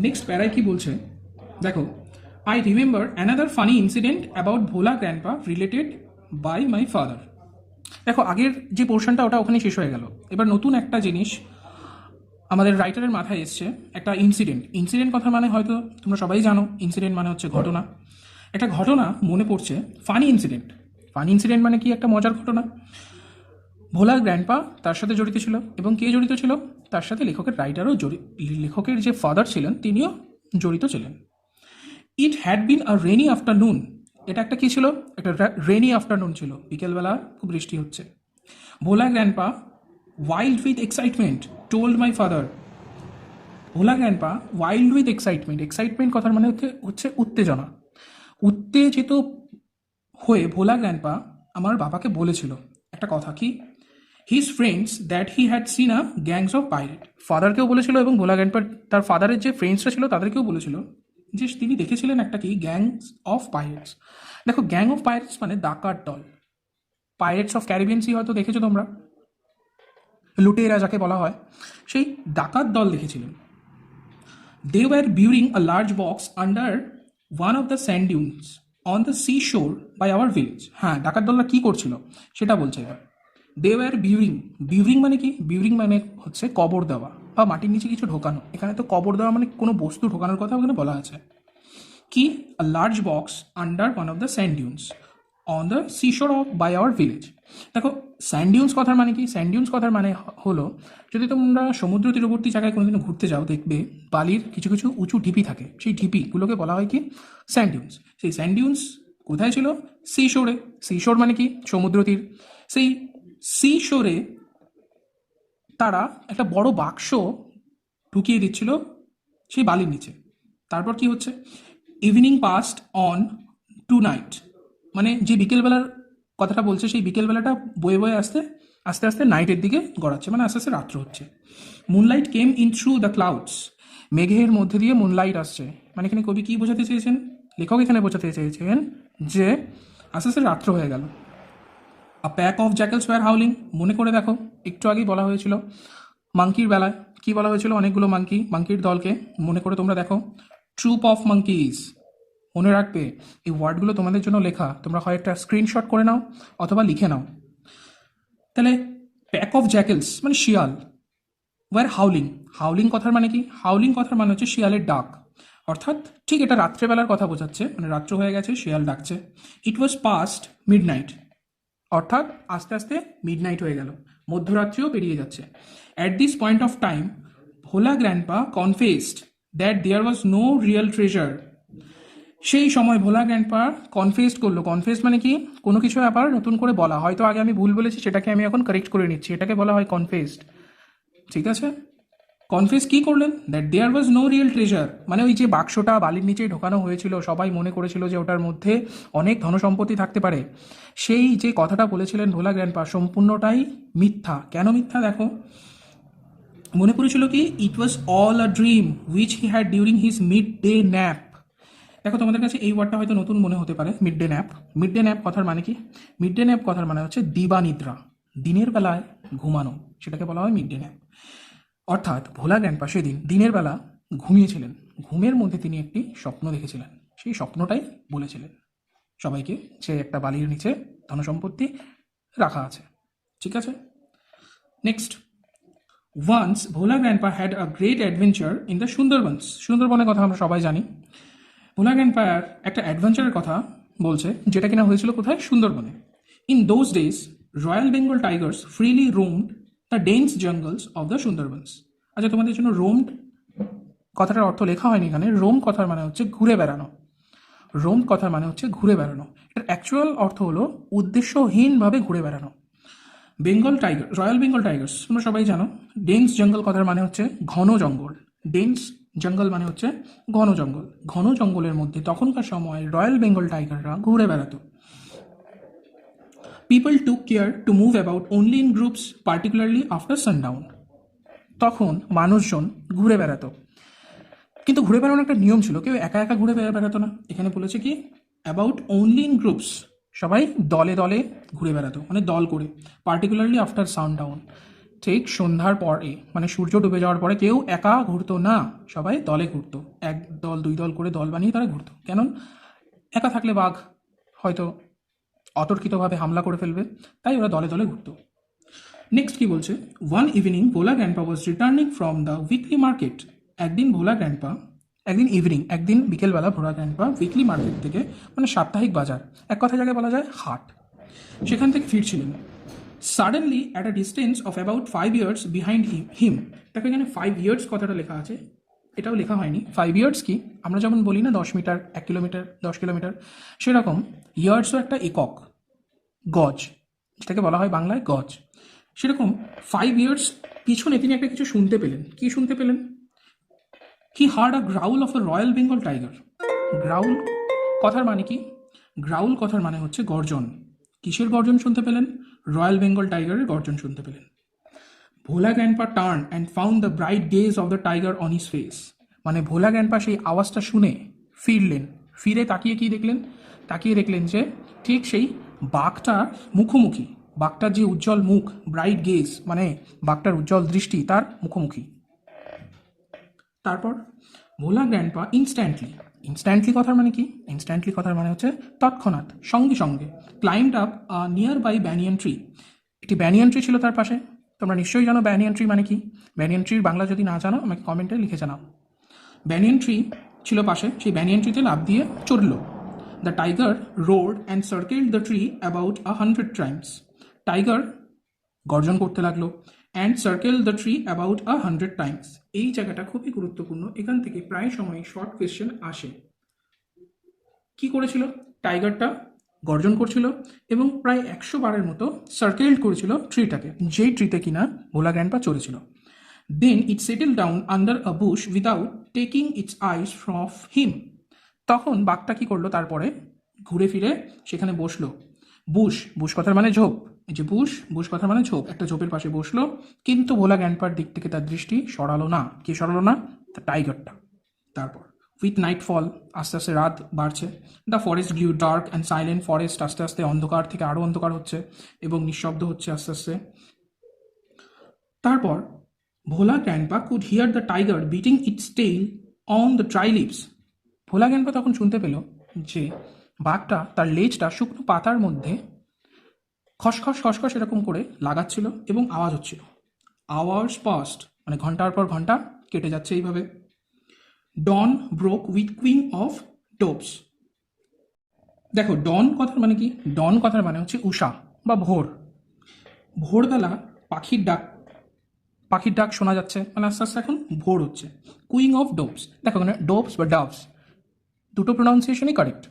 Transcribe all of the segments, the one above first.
Next প্যারায় কি বলছে দেখো, I remember another funny incident about Bhola grandpa related by my father. দেখো আগের যে পোর্শনটা ওটা ওখানে শেষ হয়ে গেল, এবার নতুন একটা জিনিস আমাদের রাইটারের মাথায় এসছে, একটা ইনসিডেন্ট। ইনসিডেন্ট কথা মানে হয়তো তোমরা সবাই জানো, ইনসিডেন্ট মানে হচ্ছে ঘটনা। একটা ঘটনা মনে পড়ছে, ফানি ইনসিডেন্ট। ফানি ইনসিডেন্ট মানে কি? একটা মজার ঘটনা। ভোলার গ্র্যান্ডপা তার সাথে জড়িত ছিল, এবং কে জড়িত ছিল? তার সাথে লেখকের রাইটারও লেখকের যে ফাদার ছিলেন তিনিও জড়িত ছিলেন। It had been a rainy afternoon. এটা একটা কি ছিল? একটা রেনি আফটারনুন ছিল, বিকেলবেলা খুব বৃষ্টি হচ্ছে। Bhola grandpa wild with excitement told my father. Bhola grandpa wild with excitement, excitement কথার মানে হচ্ছে উত্তেজনা। উত্তেজিত হয়ে ভোলা গ্র্যান্ডপা আমার বাবাকে বলেছিল একটা কথা, কি? His friends that he had seen a gangs of pirate. ফাদারকেও বলেছিল এবং ভোলা গ্র্যান্ডপা তার ফাদারের যে ফ্রেন্ডসরা ছিল তাদেরকেও বলেছিল যে তিনি দেখেছিলেন একটা কি, গ্যাংস অফ পাইরেটস। দেখো, গ্যাং অফ পাইরেটস মানে ডাকাত দল। পাইরেটস অফ ক্যারিবিয়ান সি হয়তো দেখেছো তোমরা, লুটেরা যাকে বলা হয়, সেই ডাকাত দল দেখেছিলেন। They were burying a large box under one of the sand dunes on the sea shore by our village. হ্যাঁ, ডাকাত দলরা কী করছিল সেটা বলছে এবার। দে ওয়ার বিউরিং, বিউরিং মানে কি? বিউরিং মানে হচ্ছে কবর দেওয়া বা মাটির নিচে কিছু ঢোকানো। এখানে তো কবর দেওয়া মানে কোনো বস্তু ঢোকানোর কথা ওখানে বলা আছে। কি? A large box under one of the sand dunes on the sea shore off by our village. দেখো, স্যান্ড ডিউনস কথার মানে কি? স্যান্ড ডিউনস কথার মানে হলো, যদি তোমরা সমুদ্র তীরবর্তী জায়গায় কোনোদিন ঘুরতে যাও, দেখবে বালির কিছু কিছু উঁচু ঢিপি থাকে, সেই ঢিপিগুলোকে বলা হয় কি? Sand dunes. সেই স্যান্ড ডিউনস কোথায় ছিল? সি শোরে। সি শোর মানে কি? সমুদ্র তীর। সেই সি শোরে তারা একটা বড় বাক্স ঢুকিয়ে দিচ্ছিল সেই বালির নিচে। তারপর কি হচ্ছে? Evening past on to night, মানে যে বিকেলবেলার কথাটা বলছে, সেই বিকেলবেলাটা বয়ে বয়ে আস্তে আস্তে আস্তে নাইটের দিকে গড়াচ্ছে, মানে আস্তে আস্তে রাত্র হচ্ছে। Moonlight came in through the clouds, মেঘের মধ্যে দিয়ে মুনলাইট আসছে। মানে এখানে কবি কী বোঝাতে চেয়েছেন? লেখক এখানে বোঝাতে চেয়েছেন যে আস্তে আস্তে রাত্র হয়ে গেল। A pack of jackals were howling, মনে করে দেখো, একটু আগেই বলা হয়েছিল মাঙ্কির বেলায় কি বলা হয়েছিল? অনেকগুলো মাঙ্কির দলকে মনে করে তোমরা দেখো। ট্রুপ অফ মাঙ্কিজ, মনে রাখবে এই ওয়ার্ডগুলো তোমাদের জন্য লেখা, তোমরা হয় একটা স্ক্রিনশট করে নাও অথবা লিখে নাও। তাহলে প্যাক অফ জ্যাকেলস মানে শিয়াল, ওয়ার হাউলিং, হাউলিং কথার মানে কি? হাউলিং কথার মানে হচ্ছে শিয়ালের ডাক, অর্থাৎ ঠিক এটা রাত্রেবেলার কথা বোঝাচ্ছে, মানে রাত্র হয়ে গেছে, শিয়াল ডাকছে। ইট ওয়াজ পাস্ট মিড নাইট, অর্থাৎ আস্তে আস্তে মিড নাইট হয়ে গেল, মধ্যরাত্রিও পেরিয়ে যাচ্ছে। At this point of time Bhola grandpa confessed that there was no real treasure. সেই সময় ভোলা গ্র্যান্ডপা কনফেসড করলো। কনফেসড মানে কি? কোনো কিছু ব্যাপার নতুন করে বলা, হয়তো আগে আমি ভুল বলেছি, সেটাকে আমি এখন কারেক্ট করে নিচ্ছি, এটাকে বলা হয় কনফেসড। ঠিক আছে? কনফেস কি করলেন? That there was no real treasure, মানে ওই যে বাক্সটা বালির নিচে ঢোকানো হয়েছিল, সবাই মনে করেছিল যে ওটার মধ্যে অনেক ধনসম্পত্তি থাকতে পারে, সেই যে কথাটা বলেছিলেন ভোলা গ্র্যান্ডপা সম্পূর্ণটাই মিথ্যা। কেন মিথ্যা? দেখো, মনে করেছিল কি? It was all a dream which he had during his midday nap. দেখো, তোমাদের কাছে এই ওয়ার্ডটা হয়তো নতুন মনে হতে পারে, mid day nap. Mid day nap কথার মানে কি? মিড ডে ন্যাপ কথার মানে হচ্ছে দিবানিদ্রা, দিনের বেলায় ঘুমানো, সেটাকে বলা হয় মিড ডে ন্যাপ। অর্থাৎ ভোলা গ্র্যান্ডপা সেদিন দিনের বেলা ঘুমিয়েছিলেন, ঘুমের মধ্যে তিনি একটি স্বপ্ন দেখেছিলেন, সেই স্বপ্নটাই বলেছিলেন সবাইকে, যে একটা বালির নিচে ধনসম্পত্তি রাখা আছে। ঠিক আছে? Next, once Bhola grandpa had a great adventure in the Sundarbans. সুন্দরবনের কথা আমরা সবাই জানি। ভোলা গ্র্যান্ডপার একটা অ্যাডভেঞ্চারের কথা বলছে, যেটা কিনা হয়েছিল কোথায়? সুন্দরবনে। In those days royal Bengal tigers freely roamed the dense jungles of the Sundarbans. আচ্ছা, তোমাদের জন্য রোমড কথাটার অর্থ লেখা হয়নি এখানে। রোম কথার মানে হচ্ছে ঘুরে বেড়ানো। রোম কথার মানে হচ্ছে ঘুরে বেড়ানো। এটার অ্যাকচুয়াল অর্থ হলো উদ্দেশ্যহীনভাবে ঘুরে বেড়ানো। Bengal tiger, royal Bengal Tigers তোমরা সবাই জানো। ডেন্স জঙ্গল কথার মানে হচ্ছে ঘন জঙ্গল। ডেন্স জঙ্গল মানে হচ্ছে ঘন জঙ্গল। ঘন জঙ্গলের মধ্যে তখনকার সময় রয়্যাল বেঙ্গল টাইগাররা ঘুরে বেড়াতো। People took care to move about only in groups, particularly after sundown. তখন মানুষজন ঘুরে বেড়াতো, কিন্তু ঘুরে বেড়ানোর একটা নিয়ম ছিল, কেউ একা একা ঘুরে বেড়াতো না। এখানে বলেছে কি? অ্যাবাউট অনলি ইন গ্রুপস, সবাই দলে দলে ঘুরে বেড়াতো, মানে দল করে। পার্টিকুলারলি আফটার সানডাউন, ঠিক সন্ধ্যার পরে মানে সূর্য ডুবে যাওয়ার পরে কেউ একা ঘুরতো না, সবাই দলে ঘুরতো। এক দল দুই দল করে দল বানিয়ে তারা ঘুরতো। কেন? একা থাকলে বাঘ হয়তো অতর্কিতভাবে হামলা করে ফেলবে, তাই ওরা দলে দলে ঘুরতো। নেক্সট কি বলছে, one evening Bhola grandpa was returning from the weekly market. একদিন ভোলা গ্র্যান্ডপা, একদিন বিকেলবেলা ভোলা গ্র্যান্ডপা উইকলি মার্কেট থেকে, মানে সাপ্তাহিক বাজার, এক কথা যাকে বলা যায় হাট, সেখান থেকে ফিরছিলেন। Suddenly at a distance of about 5 years behind him. দেখো এখানে 5 ইয়ার্স কথাটা লেখা আছে, এটাও লেখা হয়নি। 5 ইয়ার্স কি, আমরা যেমন বলি না 10 মিটার, 1 কিলোমিটার, 10 কিলোমিটার, সেরকম ইয়ার্সও একটা একক, গজ, যেটাকে বলা হয় বাংলায় গজ। সেরকম 5 ইয়ার্স পিছনে তিনি একটা কিছু শুনতে পেলেন। কি শুনতে পেলেন? He heard a growl of a royal Bengal tiger. Growl কথার মানে কি? গ্রাউল কথার মানে হচ্ছে গর্জন। কিসের গর্জন শুনতে পেলেন? রয়্যাল বেঙ্গল টাইগারের গর্জন শুনতে পেলেন। Bhola grandpa turn and found the bright gaze of the tiger on his face. মানে ভোলা গ্র্যান্ডপা সেই আওয়াজটা শুনে ফিরলেন। ফিরে তাকিয়ে কি দেখলেন? তাকিয়ে দেখলেন যে ঠিক সেই বাঘটার মুখোমুখি, বাঘটার যে উজ্জ্বল মুখ, ব্রাইট গেজ মানে বাঘটার উজ্জ্বল দৃষ্টি তার মুখোমুখি। তারপর ভোলা গ্র্যান্ডপা ইনস্ট্যান্টলি কথার মানে কি? ইনস্ট্যান্টলি কথার মানে হচ্ছে তৎক্ষণাৎ, সঙ্গে সঙ্গে, climbed up a nearby banyan tree. একটি ব্যানিয়ান ট্রি ছিল তার পাশে। তোমরা নিশ্চয়ই জানো ব্যানিয়ান ট্রি মানে কি। ব্যানিয়ান ট্রির বাংলা যদি না জানো আমাকে কমেন্টে লিখে জানাও। ব্যানিয়ান ট্রি ছিল পাশে, সেই ব্যানিয়ান ট্রিতে লাফ দিয়ে চড়ল। The tiger roared and circled the tree about 100 times. Tiger গর্জন করতে লাগলো, and circle the tree about 100 times. এই জায়গাটা খুবই গুরুত্বপূর্ণ, এখান থেকে প্রায় সময় শর্ট কোয়েশ্চেন আসে। কি করেছিল? টাইগারটা গর্জন করছিল এবং প্রায় 100 বারের মতো সার্কেল করেছিল ট্রিটাকে, যেই ট্রিতে কিনা ভোলা গ্র্যান্ডপা চড়েছিল। Then it settle down under a bush without taking its eyes off him. তখন বাঘটা কি করলো? তারপরে ঘুরে ফিরে সেখানে বসলো। বুশ কথার মানে ঝোপ, এই যে বুশ কথার মানে ঝোপ, একটা ঝোপের পাশে বসলো, কিন্তু ভোলা গ্র্যান্ডপার দিক থেকে তার দৃষ্টি সরালো না। কি সরালো না? টাইগারটা। তারপর উইথ নাইটফল, আস্তে আস্তে রাত বাড়ছে। The forest grew dark and silent. Forest আস্তে আস্তে অন্ধকার থেকে আরও অন্ধকার হচ্ছে এবং নিঃশব্দ হচ্ছে আস্তে আস্তে। তারপর Bhola grandpa could hear the tiger beating its tail on the dry leaves. Bhola grandpa তখন শুনতে পেল যে বাঘটা তার লেজটা শুকনো পাতার মধ্যে খসখস খসখস এরকম করে লাগাচ্ছিল এবং আওয়াজ হচ্ছিল। আওয়ার্স পাস্ট, মানে ঘন্টার পর ঘন্টা কেটে যাচ্ছে এইভাবে। ডন ব্রোক উইথ কুইং অফ ডোভস। দেখো ডন কথার মানে কি? ডন কথার মানে হচ্ছে উষা বা ভোর। ভোরবেলা পাখির ডাক শোনা যাচ্ছে, মানে আস্তে আস্তে এখন ভোর হচ্ছে। কুইং অফ ডোভস, দেখো এখানে ডোভস বা ডাভস দুটো প্রোনাউন্সিয়েশনই কারেক্ট।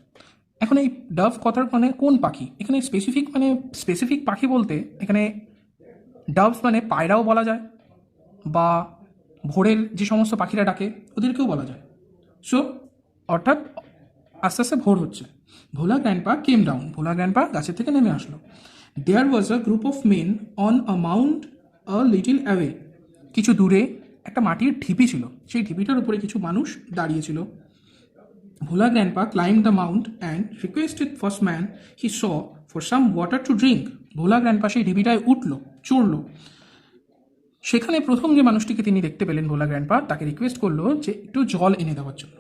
এখন এই ডাভ কথার মানে কোন পাখি? এখানে স্পেসিফিক পাখি বলতে এখানে ডাভস মানে পায়রাও বলা যায়, বা ভোরের যে সমস্ত পাখিরা ডাকে ওদেরকেও বলা যায়। সো অর্থাৎ আস্তে আস্তে ভোর হচ্ছে। Bhola grandpa came down. Bhola grandpa গাছের থেকে নেমে আসলো। There was a group of men on a mount a little away. কিছু দূরে একটা মাটির ঢিপি ছিল, সেই ঢিপিটার উপরে কিছু মানুষ দাঁড়িয়েছিল। Bhola grandpa climbed the mount and requested first man he saw for some water to drink. Bhola grandpa সেই ঢিপিটায় চড়ল। সেখানে প্রথম যে মানুষটিকে তিনি দেখতে পেলেন, ভোলা গ্র্যান্ডপা তাকে রিকোয়েস্ট করলো যে একটু জল এনে দেওয়ার জন্য।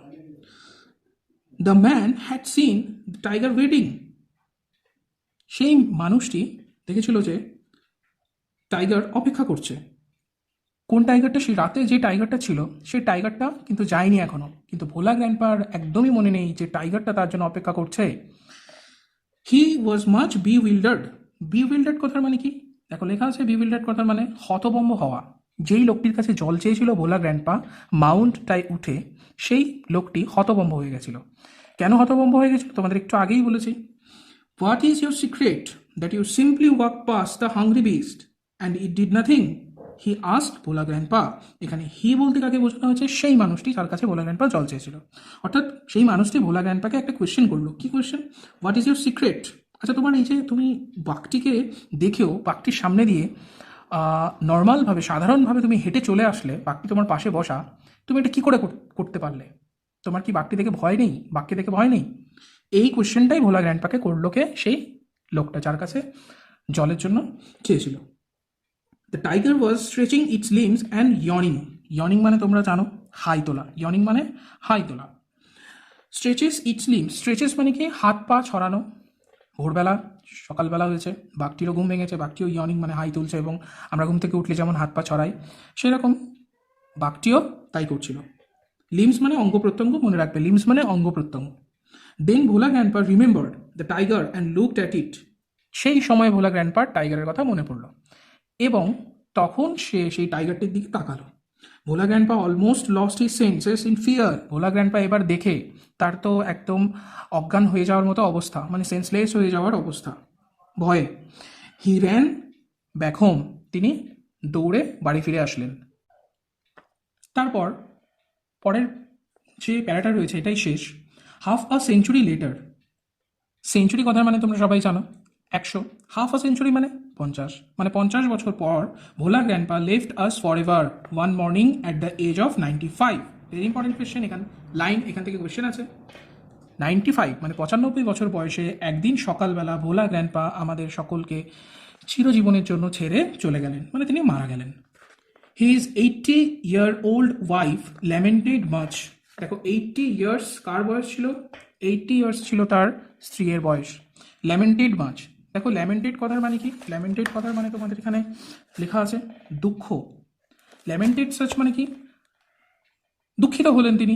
The man had seen the tiger waiting. সেই মানুষটি দেখেছিল যে টাইগার অপেক্ষা করছে। কোন টাইগারটা? সেই রাতে যে টাইগারটা ছিল সেই টাইগারটা কিন্তু যায়নি এখনো। কিন্তু ভোলা গ্র্যান্ডপার একদমই মনে নেই যে টাইগারটা তার জন্য অপেক্ষা করছে। হি ওয়াজ মাচ বিউইল্ডার্ড কথার মানে কি? দেখো লেখা আছে বিউইল্ডার্ড কথার মানে হতভম্ব হওয়া। যেই লোকটির কাছে জল চেয়েছিল ভোলা গ্র্যান্ডপা মাউন্টটায় উঠে, সেই লোকটি হতভম্ব হয়ে গেছিল। কেন হতভম্ব হয়ে গেছিল তোমাদের একটু আগেই বলেছি। What is your secret that you simply walk pass the hungry beast and it did nothing? He asked Bhola grandpa. এখানে হি বলতে কাকে বোঝানো হয়েছে? সেই মানুষটি যার কাছে ভোলা গ্র্যান্ডপা জল চেয়েছিল। অর্থাৎ সেই মানুষটি ভোলা গ্র্যান্ডপাকে একটা কোয়েশ্চেন করলো। কি question? What is your secret? আচ্ছা, তোমার এই যে তুমি বাঘটিকে দেখেও বাঘটির সামনে দিয়ে নর্মালভাবে সাধারণভাবে তুমি হেঁটে চলে আসলে, বাঘটি তোমার পাশে বসা, তুমি এটা কী করে করতে পারলে? তোমার কি বাঘটি দেখে ভয় নেই? বাঘকে দেখে ভয় নেই? এই কোয়েশ্চেনটাই ভোলা গ্র্যান্ডপাকে করলো কে? সেই লোকটা যার কাছে জলের জন্য চেয়েছিল। The tiger was stretching it's limbs and yawning. Yawning মানে তোমরা জানো হাই তোলা, ইয়নিং মানে হাই তোলা। স্ট্রেচেস ইটস লিমস, স্ট্রেচেস মানে কি হাত পা ছড়ানো। ভোরবেলা সকালবেলা হয়েছে, বাঘটিরও ঘুম ভেঙেছে, বাঘটিও ইয়নিং মানে হাই তুলছে, এবং আমরা ঘুম থেকে উঠলে যেমন হাত পা ছড়াই সেরকম বাঘটিও তাই করছিল। লিমস মানে অঙ্গ প্রত্যঙ্গ, মনে রাখবে লিমস মানে অঙ্গ প্রত্যঙ্গ। Then Bhola grandpa remembered the tiger and looked at it. সেই সময় ভোলা গ্র্যান্ডপার টাইগারের কথা মনে পড়লো এবং তখন সে সেই টাইগারটির দিকে তাকালো। Bhola grandpa almost lost his senses in fear. Bhola grandpa এবার দেখে তার তো একদম অজ্ঞান হয়ে যাওয়ার মতো অবস্থা, মানে সেন্সলেস হয়ে যাওয়ার অবস্থা ভয়ে। হি র্যান ব্যাক হোম, তিনি দৌড়ে বাড়ি ফিরে আসলেন। তারপর পরের যে প্যারাটা রয়েছে এটাই শেষ। হাফ আ সেঞ্চুরি লেটার, সেঞ্চুরি কথার মানে তোমরা সবাই জানো 100, হাফ আ সেঞ্চুরি মানে 50, মানে 50 বছর পর Bhola grandpa left us for ever one morning at the age of 95। Very important question, এখান থেকে কোয়েশ্চেন আছে। 95 মানে 95 বছর বয়সে একদিন সকালবেলা ভোলা গ্র্যান্ডপা আমাদের সকলকে চিরজীবনের জন্য ছেড়ে চলে গেলেন, মানে তিনি মারা গেলেন। His 80-year-old wife lamented much. দেখো 80 ইয়ার্স কার বয়স ছিল? 80 ইয়ার্স ছিল তার স্ত্রীর বয়স। ল্যামেন্টেড মাচ, দেখো ল্যামেন্টেড কথার মানে কি? ল্যামেন্টেড কথার মানে তোমাদের এখানে লেখা আছে দুঃখ। ল্যামেন্টেড সাচ মানে কি? দুঃখিত হলেন তিনি।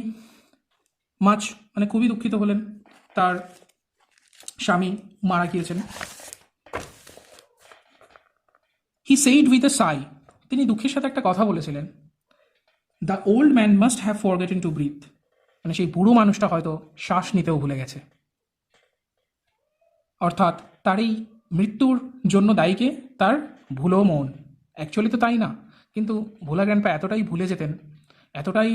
মাচ মানে খুবই দুঃখিত হলেন, তার স্বামী মারা গিয়েছেন। হি সেইড উইথ আ সাই, তিনি দুঃখের সাথে একটা কথা বলেছিলেন। The old man must have forgotten to breathe, মানে সেই বুড়ো মানুষটা হয়তো শ্বাস নিতেও ভুলে গেছে। অর্থাৎ তার এই মৃত্যুর জন্য দায়ীকে তার ভুলো মন। অ্যাকচুয়ালি তো তাই না, কিন্তু ভোলা গ্র্যান্ডপা এতটাই ভুলে যেতেন, এতটাই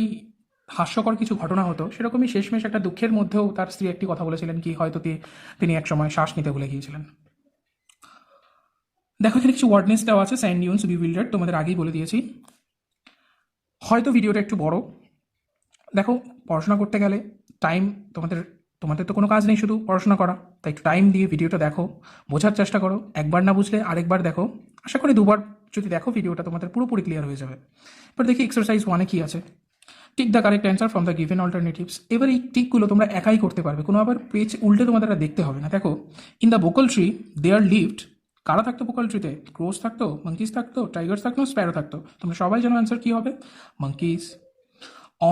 হাস্যকর কিছু ঘটনা হতো, সেরকমই শেষমেশ একটা দুঃখের মধ্যেও তার স্ত্রী একটি কথা বলেছিলেন কি হয়তো তিনি একসময় শ্বাস নিতে ভুলে গিয়েছিলেন। দেখো এখানে কিছু ওয়ার্ডনেস দেওয়া আছে, স্যান্ড ডিউনস, বিউইল্ডার্ড, তোমাদের আগেই বলে দিয়েছি। হয়তো ভিডিওটা একটু বড়। দেখো পড়াশোনা করতে গেলে টাইম, তোমাদের তো কোনো কাজ নেই শুধু পড়াশোনা করা, তাই একটু টাইম দিয়ে ভিডিওটা দেখো, বোঝার চেষ্টা করো। একবার না বুঝলে আরেকবার দেখো, আশা করি দুবার যদি দেখো ভিডিওটা তোমাদের পুরোপুরি ক্লিয়ার হয়ে যাবে। এবার দেখি এক্সারসাইজ 1-এ কী আছে। Tick the correct answer from the given alternatives. এবার এই টিকগুলো তোমরা একাই করতে পারবে, কোনো আবার পেজ উল্টে তোমাদের আর দেখতে হবে না। দেখো in the Bakul tree there lived, কারা থাকতো বোকাল ট্রিতে? ক্রোস থাকতো, মাঙ্কিস থাকতো, টাইগার্স থাকতো, স্প্যারো থাকতো। তোমরা সবাই জানো অ্যান্সার কী হবে, monkeys.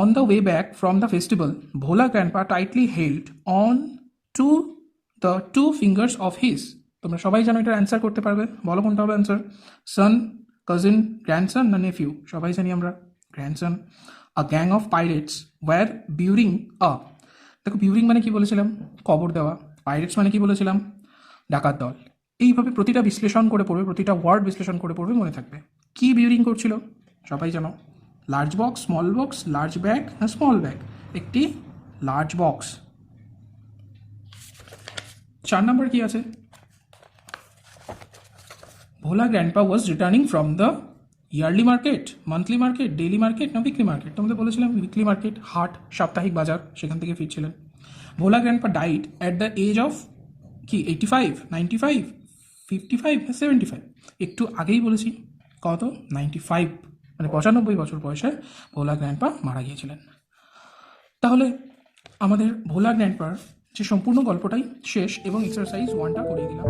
On the way back from the festival, Bhola Grandpa tightly held on to the 2 fingers of his. তোমরা সবাই জানো এটার অ্যান্সার করতে পারবে, বলো কোনটা হবে অ্যান্সার? সন, কাজিন, গ্র্যান্ডসন না নেফিউ? সবাই জানি আমরা grandson. A gang of pirates were burying a, দেখো বিউরিং মানে কি বলেছিলাম? কবর দেওয়া। পাইরেটস মানে কি বলেছিলাম? ডাকাত দল। এইভাবে প্রতিটা বিশ্লেষণ করে পড়বে, প্রতিটা ওয়ার্ড বিশ্লেষণ করে পড়বে, মনে থাকবে। কি বিউরিং করছিল সবাই জানো, large box, small box, large bag না স্মল ব্যাগ? একটি লার্জ বক্স। 4 নম্বর কি আছে? Bhola grandpa was returning from the yearly market, monthly market, daily market না উইকলি মার্কেট? তোমাদের বলেছিলাম উইকলি মার্কেট, হাট, সাপ্তাহিক বাজার, সেখান থেকে ফিরছিলেন। Bhola grandpa died at the age of কি 85, 95, 55 না 75? একটু আগেই বলেছি কত, 95, মানে 95 বছর বয়সে ভোলা গ্র্যান্ডপা মারা গিয়েছিলেন। তাহলে আমাদের ভোলা গ্র্যান্ডপার যে সম্পূর্ণ গল্পটাই শেষ এবং এক্সারসাইজ 1টা করিয়ে দিলাম।